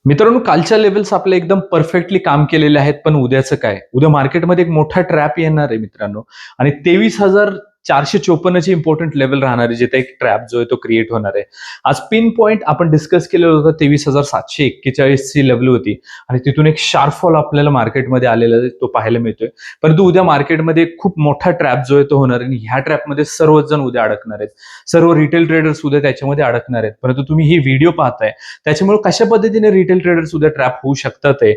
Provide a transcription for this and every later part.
मित्रांनो, कालच्या लेव्हल्स आपले एकदम परफेक्टली काम केलेले आहेत, पण उद्याचं काय? उद्या मार्केटमध्ये एक मोठा ट्रॅप येणार आहे मित्रांनो आणि 23,454 ची इम्पोर्टंट लेव्हल राहणार आहे, जिथे एक ट्रॅप जो आहे तो क्रिएट होणार आहे. आज पिन पॉइंट आपण डिस्कस केलेलं होतं 23,741 ची लेव्हल होती आणि तिथून एक शार्प फॉल आपल्याला मार्केटमध्ये आलेला आहे, तो पाहायला मिळतोय. परंतु उद्या मार्केटमध्ये खूप मोठा ट्रॅप जो आहे तो होणार आहे आणि ह्या ट्रॅपमध्ये सर्वच जण उद्या अडकणार आहेत. सर्व रिटेल ट्रेडर्स उद्या त्याच्यामध्ये अडकणार आहेत. परंतु तुम्ही ही व्हिडिओ पाहताय त्याच्यामुळे कशा पद्धतीने रिटेल ट्रेडर्स उद्या ट्रॅप होऊ शकतात ते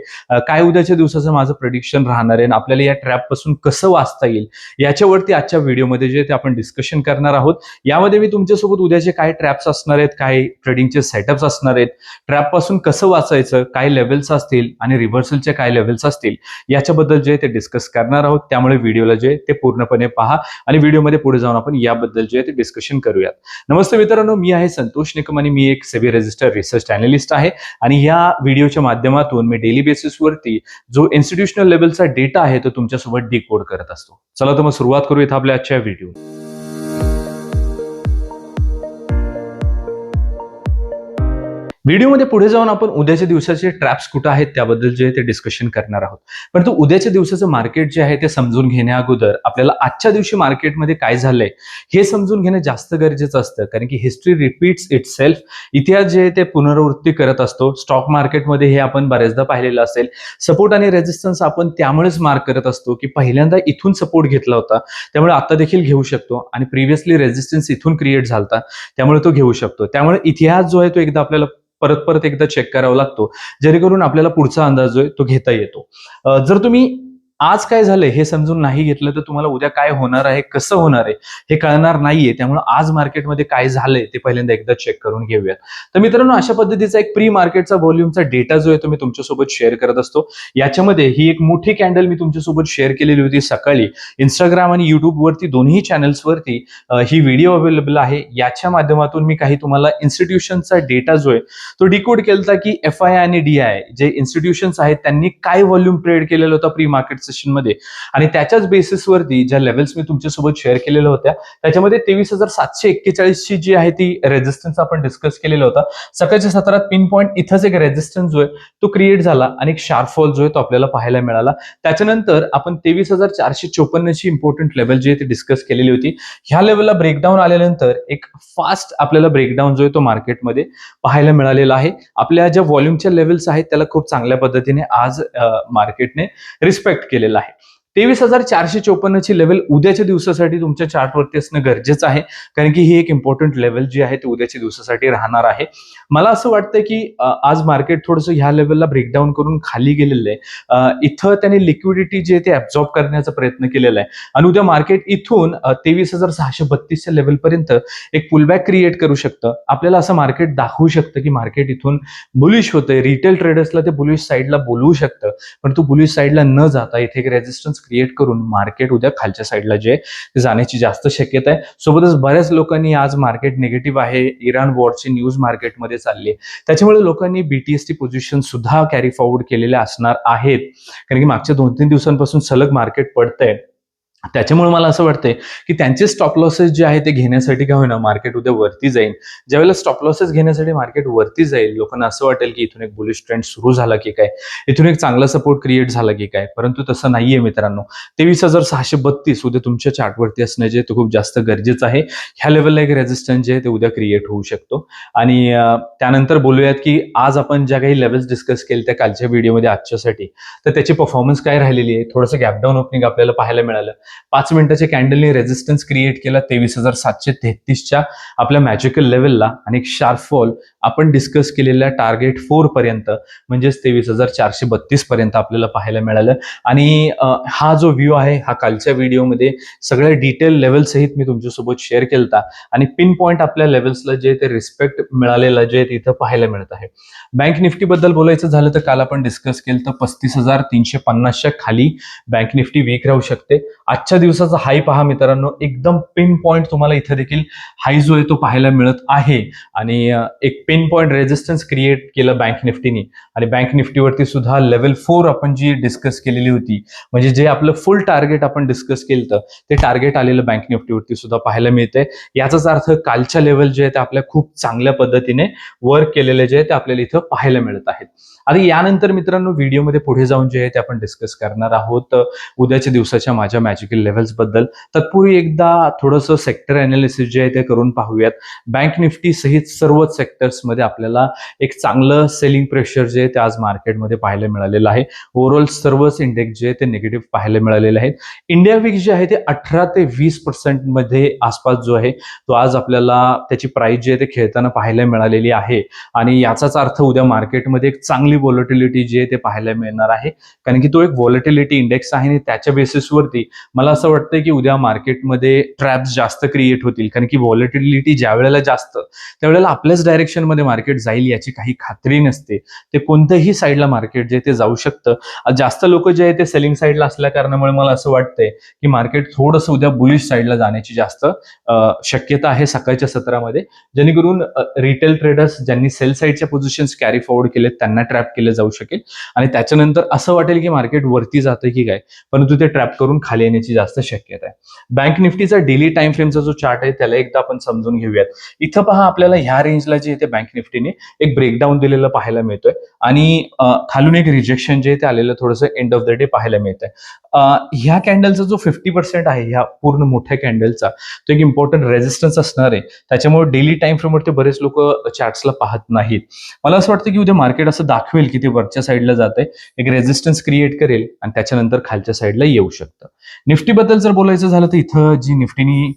काय उद्याच्या दिवसाचं माझं प्रेडिक्शन राहणार आहे आणि आपल्याला या ट्रॅप पासून कसं वाचता येईल याच्यावरती आजच्या व्हिडिओमध्ये जे ते आपण डिस्कशन करणार आहोत. यामध्ये मी तुमच्यासोबत उद्याचे काय ट्रॅप्स असणार आहेत, काय ट्रेडिंगचे सेटअप्स असणार आहेत, ट्रॅप पासून कसं वाचायचं, काय लेवल्स असतील आणि रिव्हर्सलचे काय लेवल्स असतील याच्याबद्दल जे ते डिस्कस करणार आहोत. त्यामुळे व्हिडिओला जे ते पूर्णपणे पहा आणि व्हिडिओमध्ये पुढे जाऊन आपण याबद्दल जे ते डिस्कशन करूयात. नमस्ते मित्रांनो, मी आहे संतोष निकम आणि मी एक सेबी रजिस्टर्ड रिसर्च अॅनालिस्ट आहे आणि या व्हिडिओच्या माध्यमातून मी डेली बेसिसवरती जो इन्स्टिट्यूशनल लेवलचा डेटा आहे तो तुमच्यासोबत डिकोड करत असतो. चला तर मग सुरुवात करूयात आपल्या आजच्या व्हिडिओ. व्हिडिओमध्ये पुढे जाऊन आपण उद्याच्या दिवसाचे ट्रॅप्स कुठे आहेत त्याबद्दल जे ते डिस्कशन करणार आहोत. परंतु उद्याच्या दिवसाचं मार्केट जे आहे ते समजून घेण्या अगोदर आपल्याला आजच्या दिवशी मार्केटमध्ये काय झालंय हे समजून घेणं जास्त गरजेचं असतं, कारण की हिस्ट्री रिपीट्स इटसेल्फ. इतिहास जे आहे ते पुनरावृत्ती करत असतो. स्टॉक मार्केटमध्ये हे आपण बऱ्याचदा पाहिलेलं असेल. सपोर्ट आणि रेजिस्टन्स आपण त्यामुळेच मार्क करत असतो की पहिल्यांदा इथून सपोर्ट घेतला होता त्यामुळे आता देखील घेऊ शकतो आणि प्रिव्हियसली रेजिस्टन्स इथून क्रिएट झाला त्यामुळे तो घेऊ शकतो. त्यामुळे इतिहास जो आहे तो एकदा आपल्याला परत परत एकदा चेक करावा लागतो, जेणेकरून आपल्याला पुढचा अंदाज जो आहे तो घेता येतो. जर तुम्ही आज काय झालंय हे समजून नाही घेतलं तर तुम्हाला उद्या काय होणार आहे, कसं होणार आहे हे कळणार नाहीये. त्यामुळे आज मार्केटमध्ये काय झालंय ते पहिल्यांदा एकदा चेक करून घेऊयात. तर मित्रांनो, अशा पद्धतीचा एक प्री मार्केटचा व्हॉल्यूमचा डेटा जो आहे तो मी तुमच्यासोबत शेअर करत असतो. याच्यामध्ये ही एक मोठी कॅन्डल मी तुमच्यासोबत शेअर केलेली होती सकाळी इंस्टाग्राम आणि युट्यूब वरती, दोन्ही चॅनल्सवरती ही व्हिडिओ अवेलेबल आहे. याच्या माध्यमातून मी काही तुम्हाला इन्स्टिट्यूशनचा डेटा जो आहे तो डिकोड केला की FI आणि DI जे इन्स्टिट्यूशन्स आहेत त्यांनी काय व्हॉल्यूम ट्रेड केलेला होता प्री मार्केट सेशन मध्ये आणि त्याच्याच बेसिसवरती ज्या लेवल्स मी तुमच्यासोबत शेअर केलेल्या होत्या त्याच्यामध्ये 23,741 ची जी आहे ती रेजिस्टन्स आपण डिस्कस केलेला होता. सकाळच्या सत्रात पिन पॉईंट इथंच एक रेजिस्टन्स जो आहे तो क्रिएट झाला आणि एक शार्प फॉल जो आहे तो आपल्याला पाहायला मिळाला. त्याच्यानंतर आपण 23,454 ची इम्पॉर्टंट लेवल जी आहे ती डिस्कस केलेली होती. ह्या लेवलला ब्रेकडाऊन आल्यानंतर एक फास्ट आपल्याला ब्रेकडाऊन जो आहे तो मार्केटमध्ये पाहायला मिळालेला आहे. आपल्या ज्या व्हॉल्यूमच्या लेवल्स आहेत त्याला खूप चांगल्या पद्धतीने आज मार्केटने रिस्पेक्ट केलेला आहे. 23,454 ची लेवल उद्याच्या दिवसासाठी तुमच्या चार्टवरती असणं गरजेचं आहे, कारण की ही एक इम्पॉर्टंट लेवल जी आहे ती उद्याच्या दिवसासाठी राहणार आहे. मला असं वाटतं की आज मार्केट थोडंसं ह्या लेवलला ब्रेकडाऊन करून खाली गेलेलं आहे. इथं त्याने लिक्विडिटी जे ते ऍब्झॉर्ब करण्याचा प्रयत्न केलेला आहे आणि उद्या मार्केट इथून 23,632 च्या लेवलपर्यंत एक पुलबॅक क्रिएट करू शकतं. आपल्याला असं मार्केट दाखवू शकतं की मार्केट इथून बुलिश होतंय. रिटेल ट्रेडर्सला ते बुलिश साईडला बोलवू शकतं, परंतु बुलिश साईडला न जाता इथे एक रेजिस्टन्स क्रिएट करून मार्केट उद्या खालच्या साईडला जे जाण्याची जास्त शक्यता आहे. सोबतच बऱ्याच लोकांनी आज मार्केट निगेटिव्ह आहे, इराण वॉरची न्यूज मार्केटमध्ये चालली आहे, त्याच्यामुळे लोकांनी BTST पोझिशन सुद्धा कॅरी फॉरवर्ड केलेल्या असणार आहेत, कारण की मागच्या 2-3 दिवसांपासून सलग मार्केट पडतंय. त्याच्यामुळे मला असं वाटतंय की त्यांचे स्टॉप लॉसेस जे आहे ते घेण्यासाठी काय होईना मार्केट उद्या वरती जाईल. ज्यावेळेला स्टॉप लॉसेस घेण्यासाठी मार्केट वरती जाईल, लोकांना असं वाटेल की इथून एक बुलिश ट्रेंड सुरू झाला की काय, इथून एक चांगला सपोर्ट क्रिएट झाला की काय, परंतु तसं नाहीये मित्रांनो. 23,632 उद्या तुमच्या चार्टवरती असणं जे ते खूप जास्त गरजेचं आहे. ह्या लेवलला एक रेजिस्टन्स जे आहे ते उद्या क्रिएट होऊ शकतो आणि त्यानंतर बोलूयात की आज आपण ज्या काही लेवल्स डिस्कस केले त्या कालच्या व्हिडिओमध्ये आजच्यासाठी, तर त्याची परफॉर्मन्स काय राहिलेली आहे. थोडंसं गॅपडाऊन ओपनिंग आपल्याला पाहायला मिळालं. 5 मिनिटाच्या कॅन्डलने रेजिस्टन्स क्रिएट केला 23,733 च्या आपल्या मॅजिकल लेवलला आणि एक शार्प फॉल आपण डिस्कस केलेल्या टार्गेट 4 पर्यंत म्हणजेच 23,432 पर्यंत आपल्याला पाहायला मिळालं. आणि हा जो व्ह्यू आहे हा कालच्या व्हिडिओमध्ये सगळ्या डिटेल लेवल सहित मी तुमच्यासोबत शेअर केलता आणि पिन पॉईंट आपल्या लेवल्सला जे ते रिस्पेक्ट मिळालेलं जे इथं पाहायला मिळत आहे. बँक निफ्टी बद्दल बोलायचं झालं तर काल आपण डिस्कस केलं तर 35,350 च्या खाली बँक निफ्टी वीक राहू शकते. आजच्या दिवसाचा हाय पहा मित्रांनो, एकदम पिन पॉइंट तुम्हाला इथे देखील हाय जो आहे तो पाहायला मिळत आहे आणि एक पिन पॉइंट रेजिस्टन्स क्रिएट केलं बँक निफ्टीने आणि बँक निफ्टीवरती सुद्धा लेवल 4 आपण जी डिस्कस केलेली होती, म्हणजे जे आपलं फुल टार्गेट आपण डिस्कस केलं ते टार्गेट आलेलं बँक निफ्टीवरती सुद्धा पाहायला मिळतंय. याचाच अर्थ कालच्या लेवल जे आहे ते आपल्या खूप चांगल्या पद्धतीने वर्क केलेले जे आहे ते आपल्याला इथं पाहायला मिळत आहेत. आता यानंतर मित्रांनो व्हिडिओमध्ये पुढे जाऊन जे आहे ते आपण डिस्कस करणार आहोत उद्याच्या दिवसाच्या माझ्या मॅजिकल लेव्हल्स बद्दल. तत्पूर्वी एकदा थोडंसं सेक्टर अनालिसिस जे आहे ते करून पाहूयात. बँक निफ्टी सहित सर्वच सेक्टर्समध्ये आपल्याला एक चांगलं सेलिंग प्रेशर जे आहे ते आज मार्केटमध्ये पाहायला मिळालेलं आहे. ओव्हरऑल सर्वच इंडेक्स जे आहे ते निगेटिव्ह पाहायला मिळालेले आहेत. इंडिया विक्स जे आहे ते 18 ते 20% मध्ये आसपास जो आहे तो आज आपल्याला त्याची प्राइस जी आहे ते खेळताना पाहायला मिळालेली आहे आणि याचाच अर्थ उद्या मार्केटमध्ये एक चांगली व्हॉलेटिलिटी जी आहे ते पाहायला मिळणार आहे, कारण की तो एक व्हॉलेटिलिटी इंडेक्स आहे आणि त्याच्या बेसिसवरती मला असं वाटतं की उद्या मार्केटमध्ये ट्रॅप्स जास्त क्रिएट होतील, कारण की व्हॉलेटिलिटी ज्या वेळेला जास्त त्यावेळेला आपल्याच डायरेक्शनमध्ये मार्केट जाईल याची काही खात्री नसते. ते कोणत्याही साईडला मार्केट जे ते जाऊ शकतं. जास्त लोक जे आहे ते सेलिंग साईडला असल्या कारणामुळे मला असं वाटतंय की मार्केट थोडंसं उद्या बुलिश साईडला जाण्याची जास्त शक्यता आहे सकाळच्या सत्रामध्ये, जेणेकरून रिटेल ट्रेडर्स ज्यांनी सेल साईडच्या पोझिशन्स कॅरी फॉरवर्ड केलेत त्यांना ट्रॅप केलं जाऊ शकेल आणि त्याच्यानंतर असं वाटेल की मार्केट वरती जातं की काय, परंतु ते ट्रॅप करून खाली येण्याची जास्त शक्यता आहे. बँक निफ्टीचा डेली टाइम फ्रेमचा जो चार्ट आहे त्याला एकदा आपण समजून घेऊयात. इथं पहा आपल्याला ह्या रेंजला जे आहे बँक निफ्टीने एक ब्रेकडाऊन दिलेलं पाहायला मिळतोय आणि खालून एक रिजेक्शन जे आहे ते आलेलं थोडंसं एंड ऑफ द डे पाहायला मिळतंय. ह्या कॅन्डलचा जो 50% आहे ह्या पूर्ण मोठ्या कॅन्डलचा तो एक इम्पॉर्टंट रेजिस्टन्स असणार आहे. त्याच्यामुळे डेली टाइम फ्रेमवरती बरेच लोक चार्ट्सला पाहत नाहीत. मला असं वाटतं की उद्या मार्केट असं दाखवेल की ते वरच्या साईडला जाते, एक रेजिस्टन्स क्रिएट करेल आणि त्याच्यानंतर खालच्या साईडला येऊ शकतं. निफ्टीबद्दल जर बोलायचं झालं तर इथं जी निफ्टीनी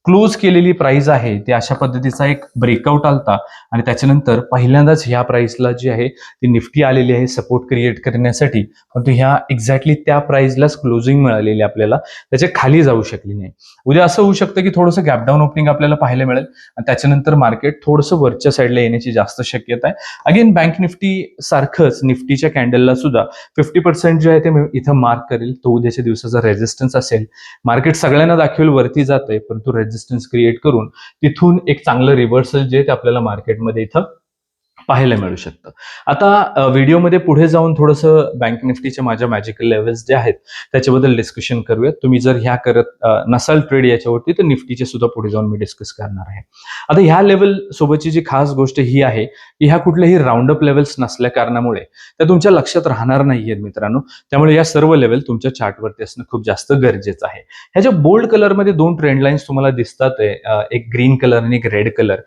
क्लोज केलेली प्राइस आहे ते अशा पद्धतीचा एक ब्रेकआउट आलता आणि त्याच्यानंतर पहिल्यांदाच ह्या प्राइसला जी आहे ती निफ्टी आलेली आहे सपोर्ट क्रिएट करण्यासाठी, परंतु ह्या एक्झॅक्टली त्या प्राइसलाच क्लोजिंग मिळालेली आपल्याला, त्याच्या खाली जाऊ शकली नाही. उद्या असं होऊ शकतं की थोडंसं गॅपडाऊन ओपनिंग आपल्याला पाहायला मिळेल आणि त्याच्यानंतर मार्केट थोडंसं वरच्या साईडला येण्याची जास्त शक्यता आहे. अगेन बँक निफ्टी सारखंच निफ्टीच्या कॅन्डलला सुद्धा 50% जे आहे ते इथं मार्क करेल, तो उद्याच्या दिवसाचा रेजिस्टन्स असेल. मार्केट सगळ्यांना दाखवेल वरती जातंय, परंतु रेजिस्टन्स क्रिएट करून तिथून एक चांगलं रिव्हर्सल जे ते आपल्याला मार्केटमध्ये इथं पाहायला मिळू शकतं. आता व्हिडिओमध्ये पुढे जाऊन थोडंसं बँक निफ्टीच्या माझ्या मॅजिकल लेव्हल्स जे आहेत त्याच्याबद्दल डिस्कशन करूयात. तुम्ही जर ह्या करत नसाल ट्रेड याच्यावरती तर निफ्टीचे सुद्धा पुढे जाऊन मी डिस्कस करणार आहे. आता ह्या लेवल सोबतची जी खास गोष्ट ही आहे की ह्या कुठल्याही राऊंड अप लेवल्स नसल्या कारणामुळे त्या तुमच्या लक्षात राहणार नाहीयेत मित्रांनो. त्यामुळे या सर्व लेवल तुमच्या चार्टवरती असणं खूप जास्त गरजेचं आहे. ह्याच्या बोल्ड कलरमध्ये दोन ट्रेंड लाईन्स तुम्हाला दिसतात, एक ग्रीन कलर आणि एक रेड कलर.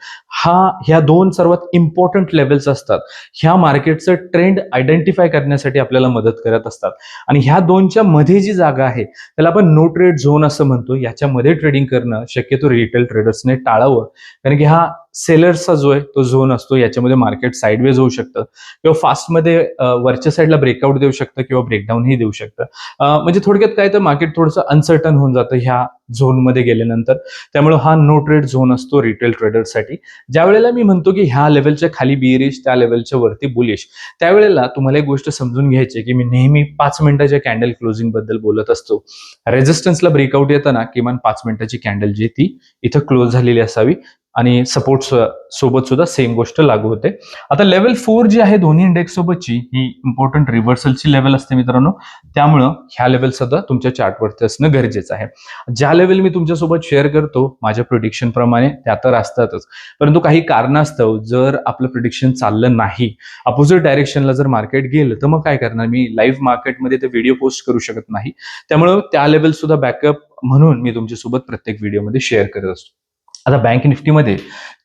ह्या दोन सर्वात इम्पॉर्टंट लेवल्स असतात. ह्या मार्केटचं ट्रेंड आयडेंटिफाय करण्यासाठी आपल्याला मदत करत असतात आणि ह्या दोनच्या मध्ये जी जागा आहे त्याला आपण नो ट्रेड झोन असं म्हणतो. याच्यामध्ये ट्रेडिंग करणं शक्यतो रिटेल ट्रेडर्सने टाळावं, कारण की हा सेलर्सचा जो आहे तो झोन असतो. याच्यामध्ये मार्केट साईडवेज होऊ शकतं किंवा फास्टमध्ये वरच्या साईडला ब्रेकआउट देऊ शकतं किंवा ब्रेकडाऊनही देऊ शकतं. म्हणजे थोडक्यात काय तर मार्केट थोडंसं अनसर्टन होऊन जातं ह्या झोनमध्ये गेल्यानंतर. त्यामुळे हा नो ट्रेड झोन असतो रिटेल ट्रेडर्ससाठी. ज्या वेळेला मी म्हणतो की ह्या लेवलच्या खाली बिअरिश त्या लेवलच्या वरती बुलिश, त्यावेळेला तुम्हाला एक गोष्ट समजून घ्यायची की मी नेहमी 5 मिनिटाच्या कॅन्डल क्लोजिंग बद्दल बोलत असतो. रेजिस्टन्सला ब्रेकआउट येताना किमान 5 मिनिटाची कॅन्डल जी ती इथं क्लोज झालेली असावी आणि सपोर्ट सोबत सुद्धा सेम गोष्ट लागू होते. आता लेवल 4 जी आहे दोन्ही इंडेक्स सोबतची ही इम्पॉर्टंट रिव्हर्सलची लेवल असते मित्रांनो. त्यामुळं ह्या लेवल सुद्धा तुमच्या चार्टवरती असणं गरजेचं आहे. ज्या लेवल मी तुमच्यासोबत शेअर करतो माझ्या प्रिडिक्शन प्रमाणे त्या तर असतातच, परंतु काही कारणास्तव जर आपलं प्रिडिक्शन चाललं नाही, अपोजिट डायरेक्शनला जर मार्केट गेलं तर मग काय करणार, मी लाईव्ह मार्केटमध्ये ते व्हिडिओ पोस्ट करू शकत नाही. त्यामुळं त्या लेवल सुद्धा बॅकअप म्हणून मी तुमच्यासोबत प्रत्येक व्हिडिओमध्ये शेअर करत असतो. आता बँक निफ्टीमध्ये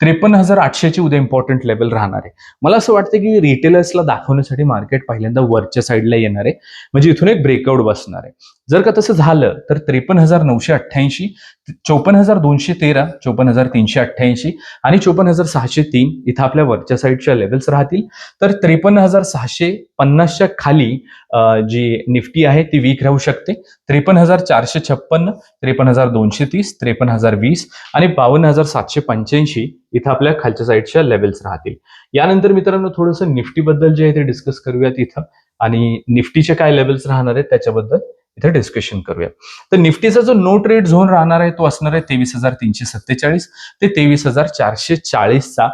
53,800 ची उद्या इम्पॉर्टंट लेवल राहणार आहे. मला असं वाटतं की रिटेलर्सला दाखवण्यासाठी मार्केट पहिल्यांदा वरच्या साईडला येणार आहे, म्हणजे इथून एक ब्रेकआउट बसणार आहे. जर का तसं झालं तर 53,988, 54,213, 54,388 आणि 54,603 इथं आपल्या वरच्या साईडच्या लेवल्स राहतील. तर 53,650च्या खाली जी निफ्टी आहे ती वीक राहू शकते. 53,456, 53,230, 53,020 आणि 52,785 इथं आपल्या खालच्या साईडच्या लेवल्स राहतील. यानंतर मित्रांनो थोडंसं निफ्टीबद्दल जे आहे ते डिस्कस करूयात इथं आणि निफ्टीचे काय लेवल्स राहणार आहेत त्याच्याबद्दल इथे डिस्कशन करूया. तर निफ्टीचा जो नो ट्रेड झोन राहणार आहे तो असणार आहे 23,347 ते 23,440चा.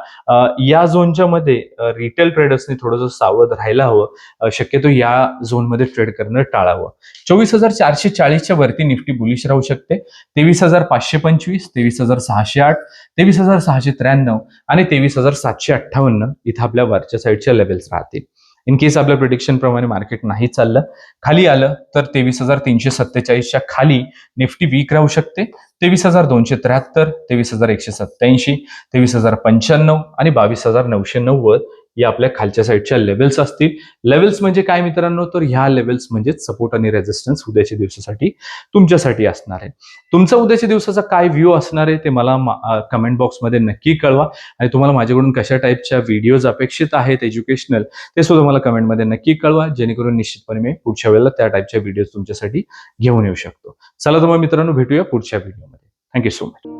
या झोनच्या मध्ये रिटेल ट्रेडर्सनी थोडंसं सावध राहायला हवं. शक्यतो या झोनमध्ये ट्रेड करणं टाळावं. 24,440च्या वरती निफ्टी बुलिश राहू शकते. 23,525, 23,608, 23,693 आणि 23,758 इथं आपल्या वरच्या साईडच्या लेवल्स राहतील. इन केस आपल्या प्रिडिक्शन प्रमाणे मार्केट नाही चाललं, खाली आलं तर 23,347च्या खाली निफ्टी वीक राहू शकते. 23,273, 23,187, 23,095 आणि 22,990 या आपल्या खालच्या साईडच्या लेवल्स असतील. लेवल्स म्हणजे काय मित्रांनो, तर ह्या लेवल्स म्हणजे सपोर्ट आणि रेझिस्टन्स उद्याच्या दिवसासाठी तुमच्यासाठी असणार आहे. तुमचा उद्याच्या दिवसाचा काय व्ह्यू असणार आहे ते मला कमेंट बॉक्समध्ये नक्की कळवा. आणि तुम्हाला माझ्याकडून कशा टाईपच्या व्हिडिओज अपेक्षित आहेत एज्युकेशनल, ते सुद्धा मला कमेंटमध्ये नक्की कळवा, जेणेकरून निश्चितपणे मी पुढच्या वेळेला त्या टाईपच्या व्हिडिओज तुमच्यासाठी घेऊन येऊ शकतो. चला तर मग मित्रांनो, भेटूया पुढच्या व्हिडिओमध्ये. Thank you so much.